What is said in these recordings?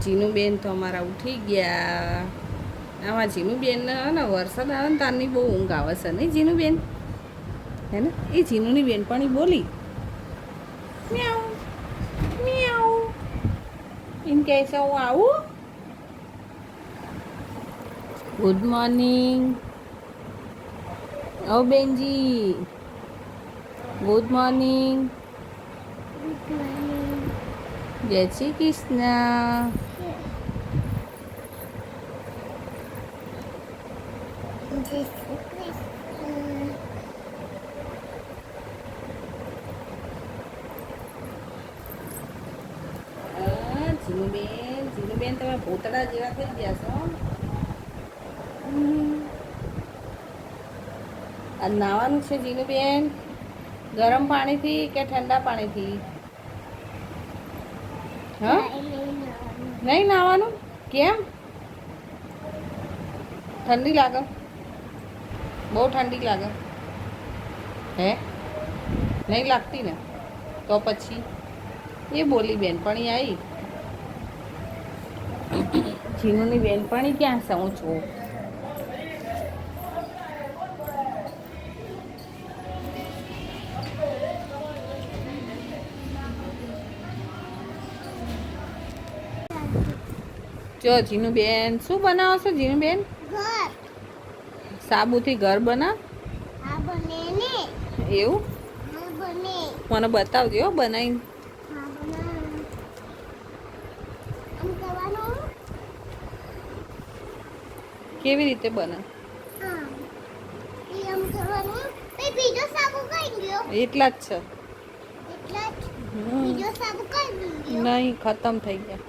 જીનુબેન તો અમારા ઉઠી ગયા. આમાં જીનુબેન ને વરસાદ આવે ને તારની બહુ ઊંઘ આવે છે નહીં જીનુબેન? હે ને? એ જીનુની બેનપણી બોલી મ્યાઉ મ્યાઉ એમ કહે છે હું આવું. ગુડ મોર્નિંગ ઓ બેનજી, ગુડ મોર્નિંગ. જય શ્રી કૃષ્ણ. જીનુબેન તમે ભૂતડા જેવા થઈ ગયા છો. આ નાવાનું છે જીનુબેન, ગરમ પાણીથી કે ઠંડા પાણીથી? હા, નહીં નાવાનું? કેમ? ઠંડી લાગે? બહુ ઠંડી લાગે? હે, નહીં લાગતી ને? તો પછી એ બોલી બેનપણી આવી. જીનુની બેનપણી ક્યાં છે? હું છું. જો જીનુબેન શું બનાવો છો જીનુબેન? ઘર. સાબુથી ઘર બના? હા બને ને. એવું? હા બને. મને બતાવજો હો બનાવીને. હા બના. આમ કરવાનું. કેવી રીતે બને? હા. એ આમ કરવાનું. એ બીજો સાબુ કઈ ગયો? એટલા જ છે. એટલા જ. બીજો સાબુ કઈ ગયો? નહીં, ખતમ થઈ ગયા.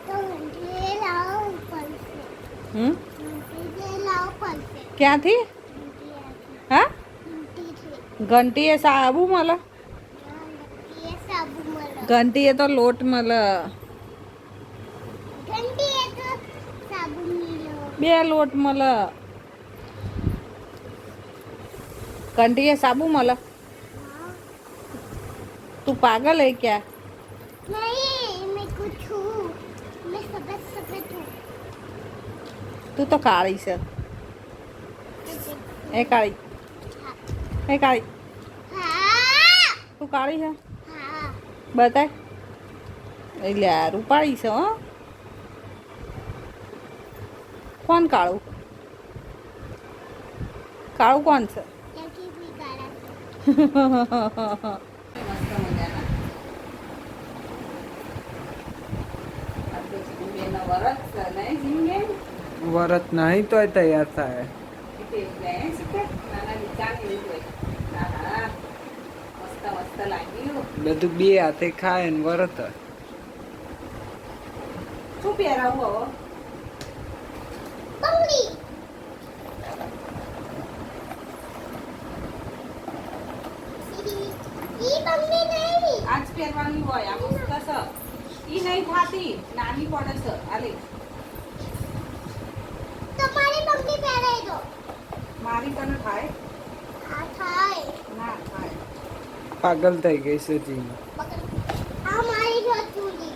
તો ઘંટી લાવો પડશે. ઘંટી લાવો પડશે. ક્યાંથી? હા, ઘંટી એ સાબુ મળે? ઘંટી સાબુ મળે. ઘંટી એ તો લોટ મળે. ઘંટી એ તો સાબુ મળે. બે લોટ મળે. ઘંટી એ સાબુ મળે. તું પાગલ હે ક્યાં? नहीं मैं कुछ हूँ. मैं सफेद सफेद हूँ. તું તો કાળી છે. એ કાળી, એ કાળી, हाँ તું કાળી છે? हाँ. બતાય. એટલે આ રૂપાળી છે હો. કોણ કાળું? કાળું કોણ છે? क्योंकि भी काला है. વરત નહીં તોય તૈયાર થાય. બધું બે હાથે ખાય ને વરત. શું પહેરાવું હવે? बंगली. ये बंगली नहीं. આજ પહેરવાની હોય. આ મસ્ત છે. ઈ નહીં થાતી, નાની પડે છે. આલે तुम्हारी बंगली पहने दो. મારી તને થાય? हाँ थाई. ના થાય. પાગલ થઈ ગઈ છે જીનું. हमारी जो चूड़ी.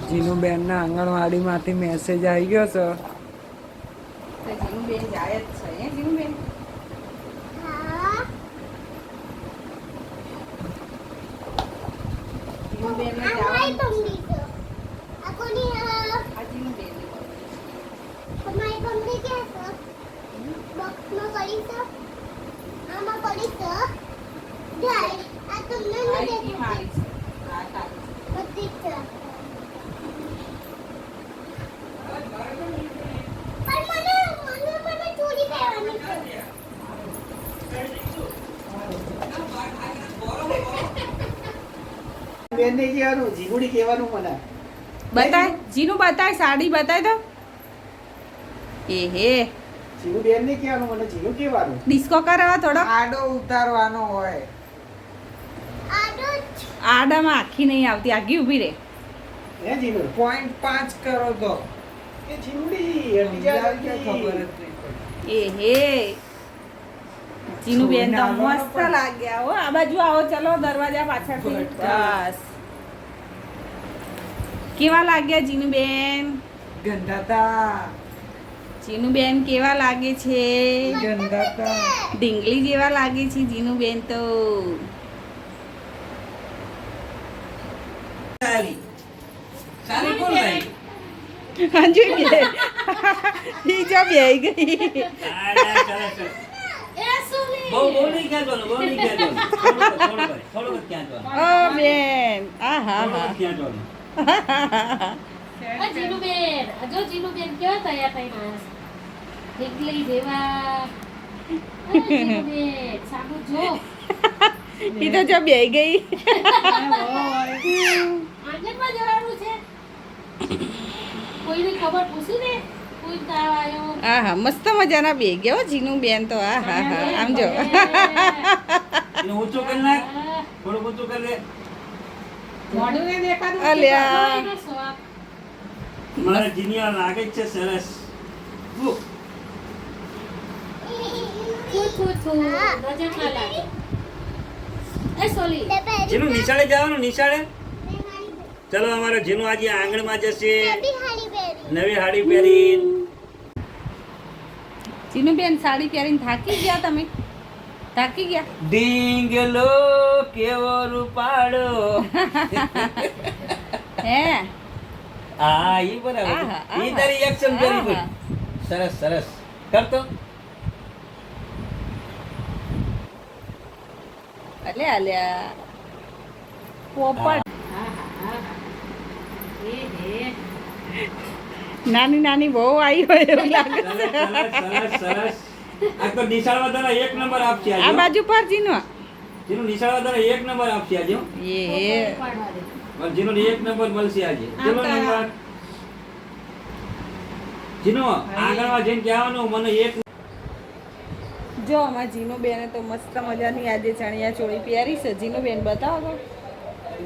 જીનું બેન ના આંગણવાડી માંથી મેસેજ આવી ગયો છે. તો જીનુબેન જાય જ છે. હે જીનુબેન? हाँ. જીનુબેનને हमारी જવાનું છે. बंगली तो. आपको नहीं આ જીનુબેનની બહુ. हमारी बंगली क्या है? बॉक्स में पड़ी तो. आमा पड़ी तो. ढाई. आ तुमने આ नहीं ઈ देखी. મારી છે. આ તારી છે. बत्ती तो. पर મને ચોરી કરવાની છે. બેન ને કહેવાનું જીગુડી કહેવાનું મને. બતાય જીનું, બતાય સાડી બતાય તો. એ હે જીગુ બેન ને કહેવાનું મને જીગુ કહેવાનું. ડિસ્કો કરાવા થોડો. આડો ઉતારવાનો હોય. આડો આડામાં આખી નહીં આવતી, આખી ઊભી રહે. હે જીગુ 0.5 કરો તો એ જીગુડી બીજા ખબર જ નહીં પડે. એ હે જીનુબેન તો છોડને આવવાનો મસ્ત પણ. લાગ્યા હો. આ બાજુ આવો, ચલો દરવાજા પાછળથી. બસ. કેવા લાગ્યા જીનુબેન? ગંધાતા જીનુબેન કેવા લાગે છે? ગંધાતા ઢીંગલી જેવા લાગે છે જીનુબેન તો. અંજુ બે ઈ જો બેહી ગઈ. બહુ નહીં ખેંચવાનું, બહુ નહીં ખેંચવાનું. થોડુંક જ ખેંચવાનું. ઓ બેન, આ હા થોડુંક હા. જ ખેંચવાનું. જીનુબેન જો જીનુબેન કેવા તૈયાર થઈને આવ્યા છે ઢીંગલી જેવા જીનુબેન સાબુ જો ઈ તો જો બેહી ગઈ. આંગણમાં જવાનું છે કોઈની ખબર પૂછી ને કોઈ તાવ આવ્યો આ હા મસ્ત મજાના બે ગયા હો જીનુબેન તો. આ હા હા આમ જો. એને ઊંચું કરી નાખ. થોડુંક ઊંચું કરી દે. અલ્યા એનો શોખ. મારા જીનિયા લાગે જ છે સરસ. ઉહ, થુ, થુ, થુ. નજર ના લાગે એ સોલી જીનું નિશાળે જવાનું, નિશાળે. ચલો અમારો જીનું આજે આંગણમાં જશે નવી હાડી પહેરી. જીનુબેન સાડી પહેરીને થાકી ગયા તમે? થાકી ગયા? ડીંગલો કેવો રૂપાળો. હે હા ઈ બરાબર. આહા, ઈ તારી એક્શન કરી આહા. સરસ સરસ કરતો. અલ્યા પોપટ. નાની નાની બહુ આવી હોય એવું લાગે. સરસ સરસ સરસ. આ તો નિશાળમાં તને એક નંબર આપશે આ આજે. બાજુ પર જીનો. જીનું નિશાળમાં તને એક નંબર આપશે આજે હો. એ જીનું એક નંબર મળશે આજે. ચલો આવતા. નંબર. જીનો આંગણમાં જઈને કહેવાનું મને એક. જો અમારા જીનો બેને તો મસ્ત મજાની આજે ચણિયા ચોળી પહેરી છે. જીનો બેન બતાવો તો.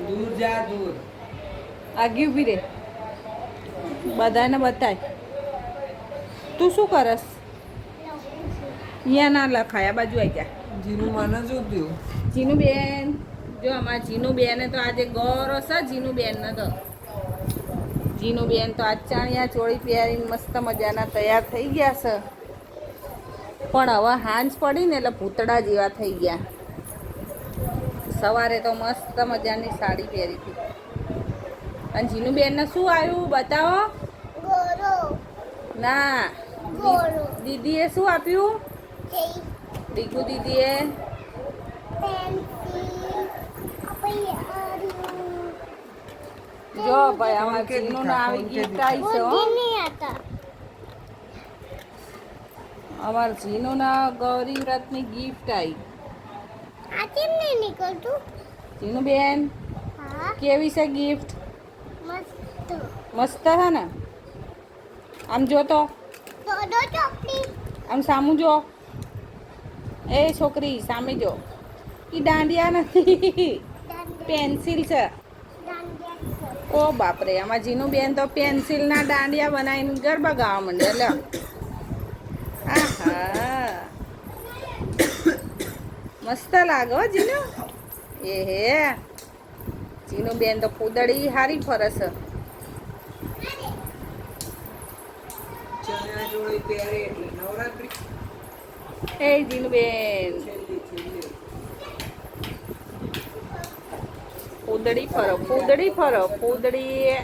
દૂર જા દૂર આગી ઉભી રે, બધાને બતાય. તું શું કરસ? અહીંયા ના લખાય, આ બાજુ આવી જા. જીનું મને શું થયું જીનું બેન, જો અમારા જીનું બેને તો આજે ગૌરવ છે. જીનું બેન ને તો જીનું બેન તો આજ ચણિયા ચોળી પહેરીને મસ્ત મજાના તૈયાર થઈ ગયા છે. પણ હવે હાંજ પડી ને એટલે ભૂતડા જેવા થઈ ગયા. સવારે તો મસ્ત મજાની સાડી પહેરી હતી. અને જીનું બેનને શું આવ્યું બતાવો. ગોરો ના ગોરો દીદીએ શું આપ્યું? જઈ દીકુ દીદીએ પેન્સિલ આપણે જો ભાઈ અમારા જીનું ના આવી ગિફ્ટ આવી છે હો. નહીં હતા અમારા જીનું ના ગૌરી વ્રતની ગિફ્ટ આવી. આ કેમ નહીં નીકળતું જીનું બેન હા કેવી છે ગિફ્ટ? મસ્ત મસ્ત છે ને? આમ જો તો, દોડો ચોકડી આમ સામું જો. એ છોકરી સામે જો. એ દાંડિયા નથી, પેન્સિલ છે. ઓ બાપરે, આમાં જીનું બેન તો પેન્સિલના દાંડિયા બનાવીને ગરબા ગાવા માંડે. એટલે આહા મસ્ત લાગે હો જીનું. એ હે જીનું બેન તો કુદડી હારી ફરસ. ચણિયા ચોળી પહેરે એટલે નવરાત્રી એ જીનું બેન કુદડી ફરો, કુદડી ફરો, કુદડી.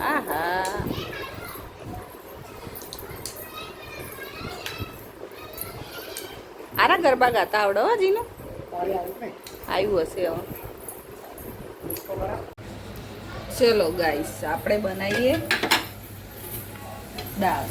આહા આરા ગરબા ગાતા આવડે હો જીનું. આવ્યું હશે હવે. ચલો ગાઈસ આપણે બનાવીએ દાળ.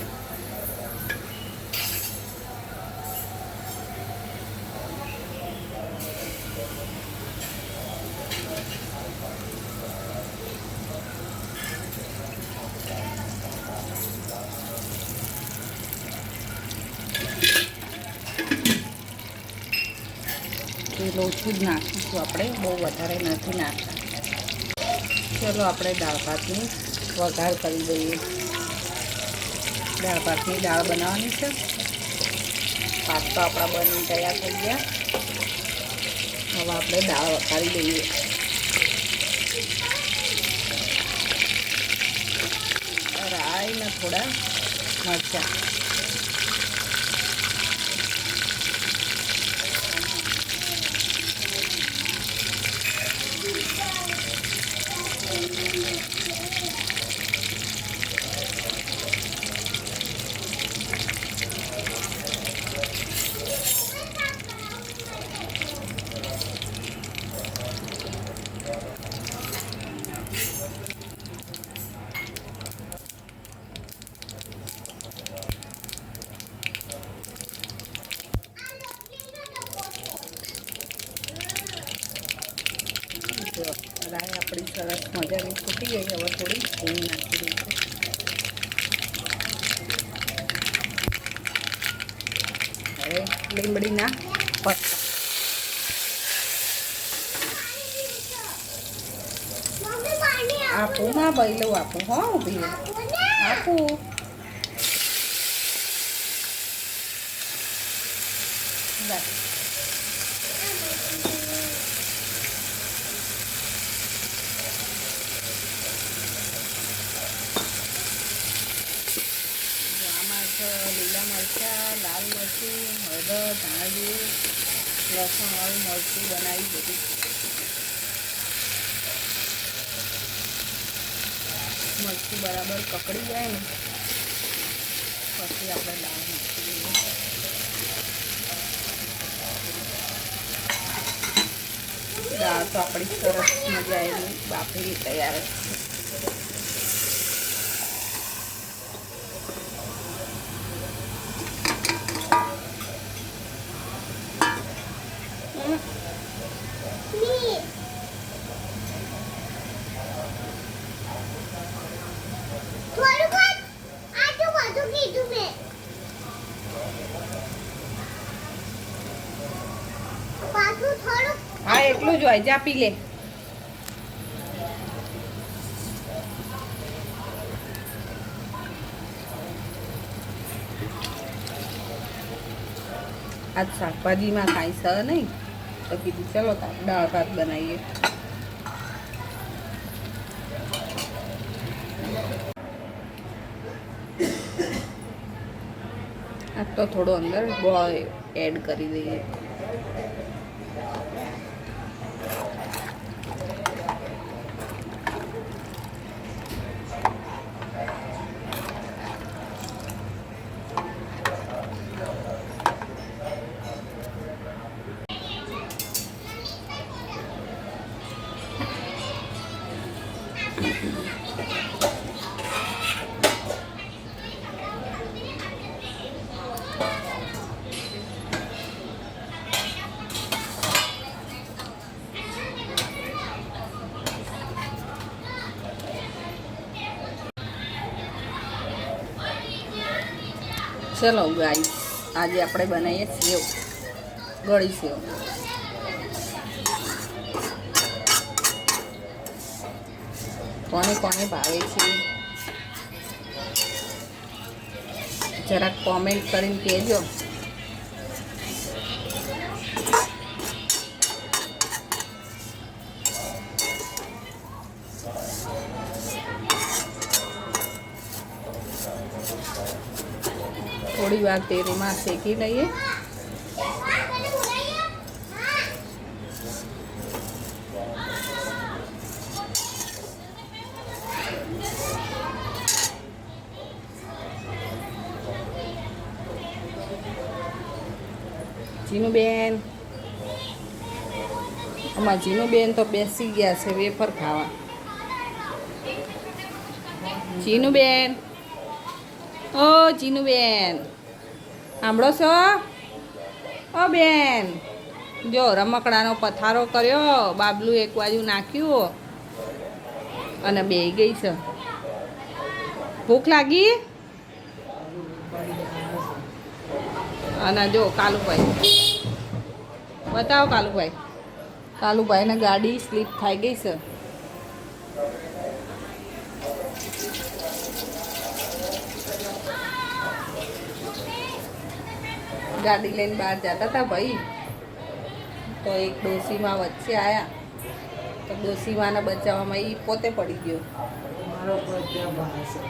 તેલ ઓછું જ નાખીશું આપણે, બહુ વધારે નથી નાખતા. ચલો આપણે દાળ ભાતની વઘાર કરી દઈએ. દાળ ભાતની દાળ બનાવવાની છે. ભાત તો આપણા બની તૈયાર થઈ ગયા. હવે આપણે દાળ વઘારી દઈએ. રાઈ ને થોડા મરચાં. જો રાઈ આપણી સરસ મજાની ફૂટી ગઈ. હવે થોડી હિંગ નાખી દઈશું. હવે લીમડીના પત્તા. મમ્મી પાણી આપું માં બૈલું આપું. હો ઊભી રહે. આપો ને. આપું. બસ. આમાં છે લીલા મરચાં, લાલ મરચું, હળદર, ધાણા જીરું, લસણ વાળું મરચું બનાવી બધું. મરચું બરાબર કકડી જાય ને પછી આપણે દાળ નાખી દઈએ. દાળ તો આપણી સરસ મજાની બાફેલી તૈયાર છે. ની. થોડું કર. આ તો બધું કીધું મેં. પાછું થોડું. હા એટલું જ હોય. જા પી લે. આજ શાકભાજીમાં કાંઈ છે નહીં તો કીધું ચલો દાળ ભાત બનાવીએ. આ તો થોડો અંદર ગોળ એડ કરી દઈએ. ચલો ગાઈસ, આજે આપણે બનાવીએ સેવ, ગળી સેવ. કોને કોને ભાવે છે જરાક કોમેન્ટ કરીને કહેજો. થોડી વાર તેલમાં શેકી લઈએ. જીનુબેન, અમારા જીનુબેન તો બેસી ગયા છે વેફર ખાવા. જીનુબેન, ઓ જીનુબેન, સાંભળો છો? ઓ બેન, જો રમકડાનો પથારો કર્યો, બાબલું એક બાજુ નાખ્યું અને બેહી ગઈ છે. ભૂખ લાગી? અને જો કાલુભાઈ, બતાવો કાલુભાઈ. કાલુભાઈને ગાડી સ્લીપ થઈ ગઈ છે. ગાડી લઈને બહાર જતા હતા ભાઈ, તો એક ડોસીમાં વચ્ચે આવ્યા, તો ડોસીમાને બચાવવામાં એ પોતે પડી ગયો. મારો કોઈ ત્યાં બહાર છે.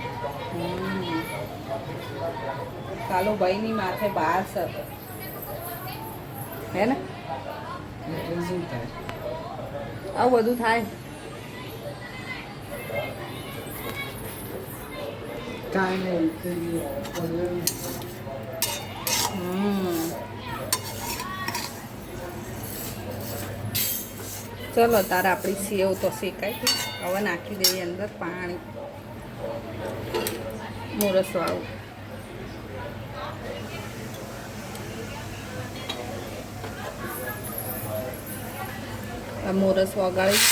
કાલુભાઈની માથે બહાર છે હે ને, એટલે શું થાય? આવું બધું થાય. કાંઈ નહીં ઉતરીએ. ચલો તારે આપણી સેવ તો શેકાઈ ગઈ, હવે નાખી દઈએ અંદર પાણી મોરસવાળું. મોરસ વગાડી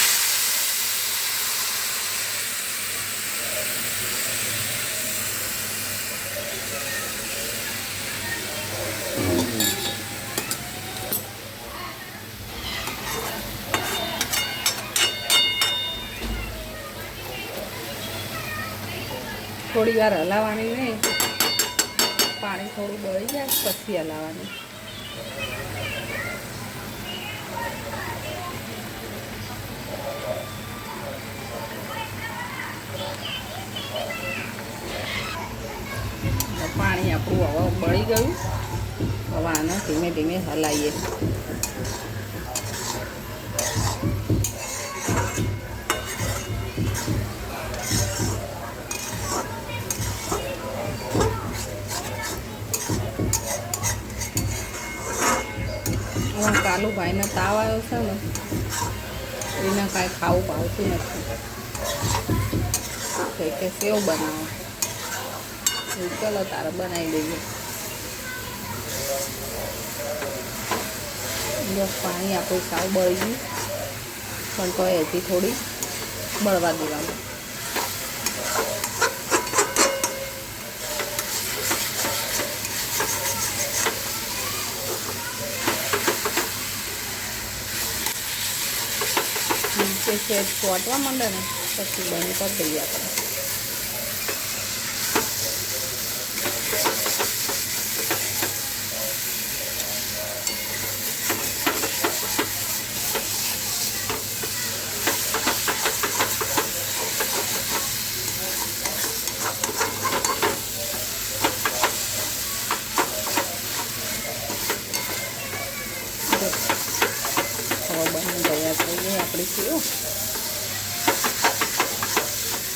થોડી વાર હલાવવાની નહીં, પાણી થોડું બળી જાય પછી હલાવવાની. પાણી આપણું હવે બળી ગયું, હવે આને ધીમે ધીમે હલાવીએ. કાલુભાઈને તાવ આવ્યો છે ને, એને કાંઈ ખાવું ભાવતું નથી, કે સેવ બનાવો. ચલો તારે બનાવી દઈએ. જો પાણી આપણું સાવ બળી ગયું, પણ તો એથી થોડી બળવા દેવાનું. નીચે સેજ ચોંટવા માંડે ને પછી બંધ કરી દઈએ આપણે. હવે બની તૈયાર થઈ ગઈ આપણી સેવ.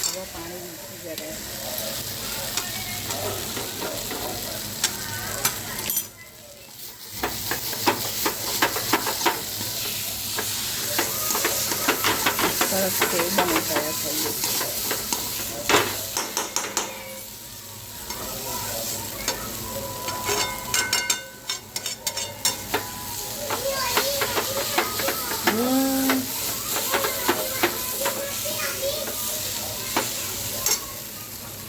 હવે પાણી મૂકી જરા. સરસ સેવ બની તૈયાર થઈ ગઈ.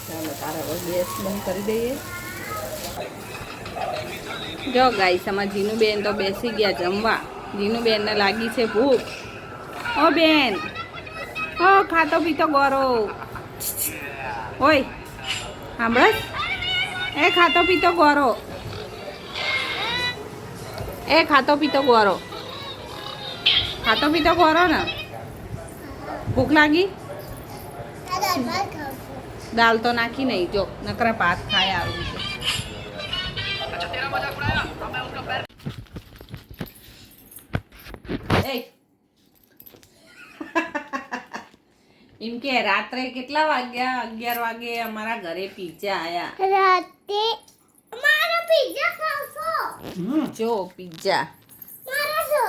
ચાલો તારે હવે ગેસ બંધ કરી દઈએ. જો ગાઈસ આમાં જીનુબેન તો બેસી ગયા જમવા. જીનુબેનને લાગી છે ભૂખ. ઓ બેન, ઓ ખાતો પીતો ગોરો, ઓય સાંભળ, એ ખાતો પીતો ગોરો, એ ખાતો પીતો ગોરો, ખાતો પીતો ગોરો ને. ભૂખ લાગી? દાલ તો નાખી નહીં, જો નકરા ભાત ખાય આવી રીતે. એમ કે રાત્રે કેટલા વાગ્યા? 11 વાગે અમારા ઘરે પિઝા આયા. રાતે મારો પિઝા ખાશો? જો પિઝા મારો છો?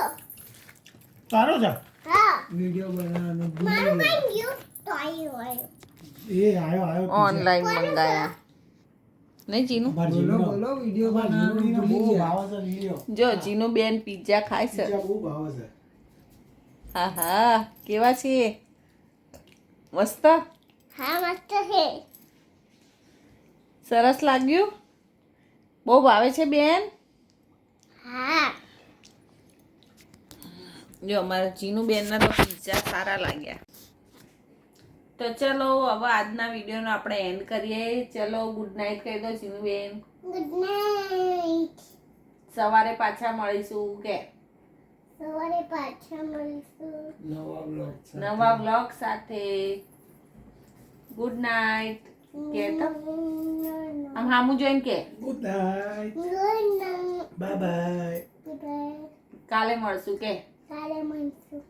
તારો છે? હા, વિડીયો બનાવવાનું મારું ભૂલી કઈ ગયું તો આવ્યો એ આયો ઓનલાઈન મંગાયા નહીં જીનુ? બોલો બોલો, વિડીયો બનાવવાનું બહુ ભૂલી ગયા. ભાવે છે વિડીયો. જો જીનુ બેન પિઝા ખાય છે. બીજા બહુ ભાવે છે. હા હા, કેવા છે? મસ્ત, હા મસ્ત છે. સરસ લાગ્યું? બહુ ભાવે છે બેન? હા, જો અમારા જીનુ બેનના તો પિઝા સારા લાગ્યા. તો ચલો હવે આજના વિડીયોનો આપણે એન્ડ કરીએ. ચલો ગુડ નાઇટ કહી દો જીનુ બેન. Good night. સવારે પાછા મળીશું કે સવારે પાછા મળીશું નવા બ્લોગ નવા બ્લોગ સાથે. ગુડ નાઇટ કે તો આમ હામું જોઈને કે good night good night bye bye bye. કાલે મળશું કે કાલે મળીશું.